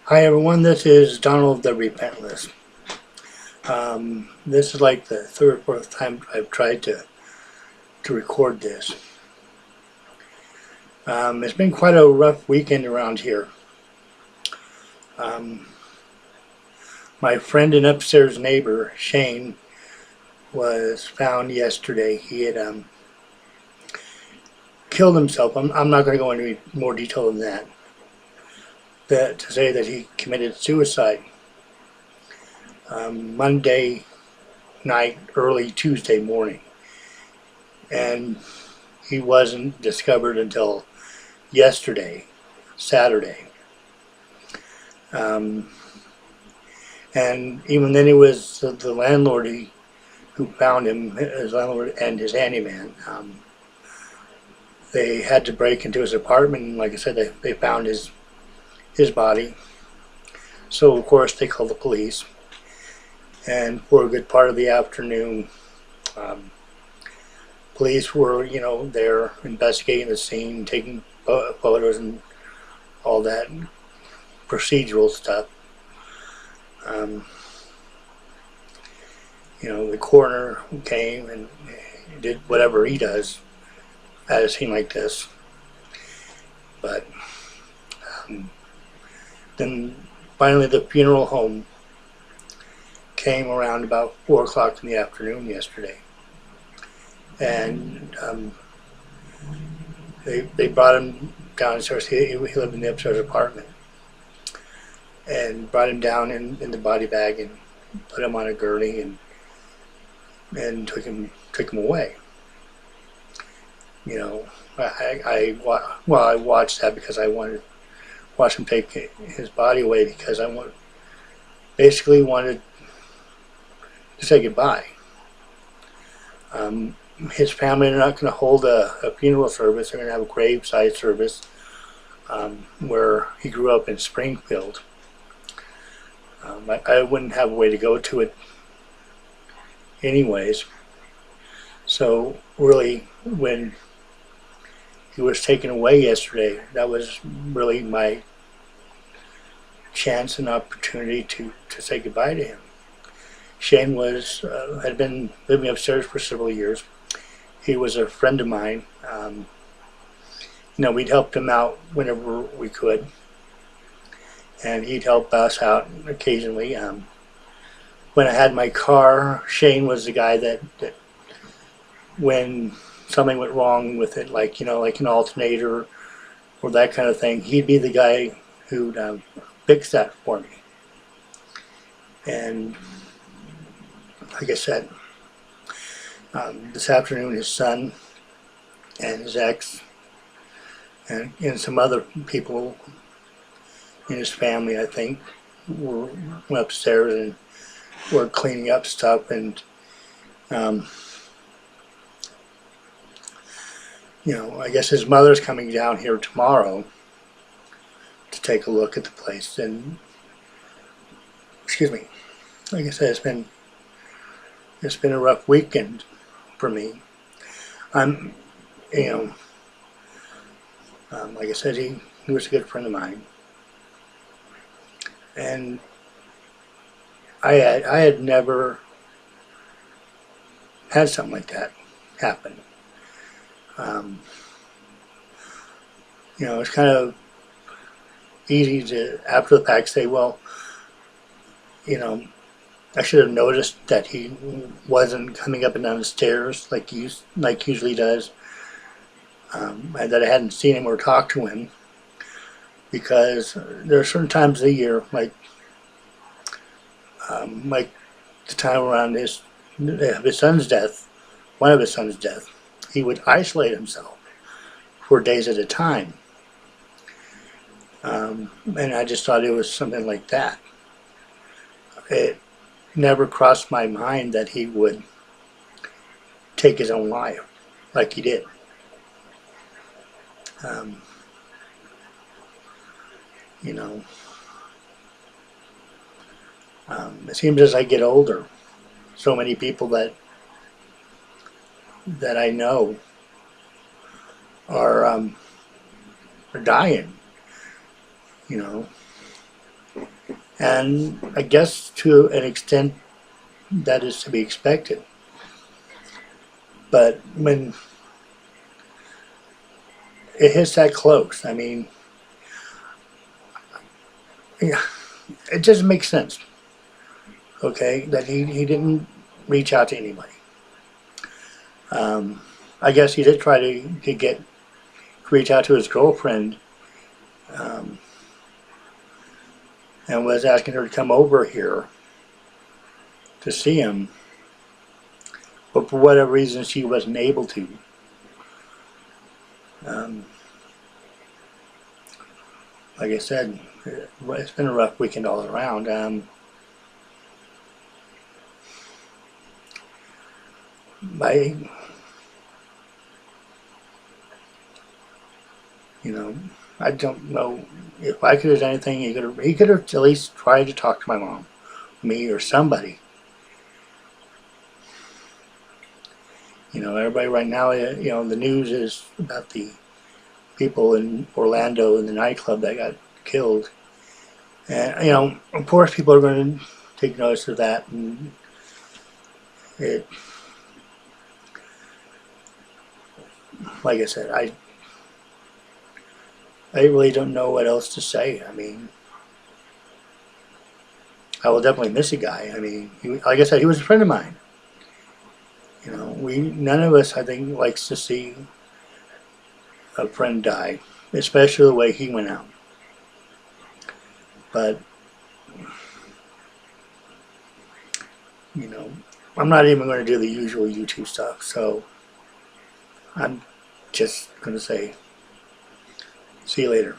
Hi everyone, this is Donald the Repentless. This is like the third or fourth time I've tried to record this. It's been quite a rough weekend around here. Um, my friend and upstairs neighbor, Shane, was found yesterday. He had killed himself. I'm not going to go into any more detail than that. To say that he committed suicide Monday night, early Tuesday morning. And he wasn't discovered until yesterday, Saturday. Um, and even then, it was the landlord who found him, his landlord and his handyman. They had to break into his apartment, and like I said, they found his body. So of course they called the police, and for a good part of the afternoon, um, police were there investigating the scene, taking photos and all that procedural stuff. Um, the coroner came and did whatever he does at a scene like this. But um, then finally the funeral home came around about 4 o'clock in the afternoon yesterday. And they brought him downstairs. He lived in the upstairs apartment. And brought him down in the body bag and put him on a gurney and took him away. I watched that because I wanted to watch him take his body away, because basically wanted to say goodbye. His family are not going to hold a funeral service. They're going to have a graveside service where he grew up in Springfield. I wouldn't have a way to go to it anyways. So really, when he was taken away yesterday, that was really my chance and opportunity to say goodbye to him. Shane had been living upstairs for several years. He was a friend of mine. We'd helped him out whenever we could, and he'd help us out occasionally. When I had my car, Shane was the guy that when something went wrong with it, like an alternator or that kind of thing, he'd be the guy who'd fix that for me. And like I said, this afternoon, his son and his ex and some other people in his family, I think, went upstairs and were cleaning up stuff. And I guess his mother's coming down here tomorrow to take a look at the place. And excuse me, like I said, it's been a rough weekend for me. I'm, like I said, he was a good friend of mine, and I had never had something like that happen. Um, it's kind of easy to, after the fact, say, well, I should have noticed that he wasn't coming up and down the stairs like he usually does, and that I hadn't seen him or talked to him, because there are certain times of the year, like the time around his son's death, one of his son's death, he would isolate himself for days at a time. And I just thought it was something like that. It never crossed my mind that he would take his own life like he did. Um, you know, it seems as I get older, so many people that I know are dying. You know, And I guess to an extent that is to be expected. But when it hits that close, I mean, yeah, it just makes sense, okay, that he didn't reach out to anybody. Um, I guess he did try to reach out to his girlfriend, um, and was asking her to come over here to see him, but for whatever reason she wasn't able to. Um, like I said, it's been a rough weekend all around. I, you know, I don't know if I could have done anything. He could have at least tried to talk to my mom, me, or somebody. You know, everybody right now, you know, the news is about the people in Orlando in the nightclub that got killed. And, you know, of course people are going to take notice of that. And it, like I said, I really don't know what else to say. I mean, I will definitely miss a guy. I mean, like I said, he was a friend of mine. You know, none of us, I think, likes to see a friend die, especially the way he went out. But, you know, I'm not even going to do the usual YouTube stuff, so I'm just going to say, see you later.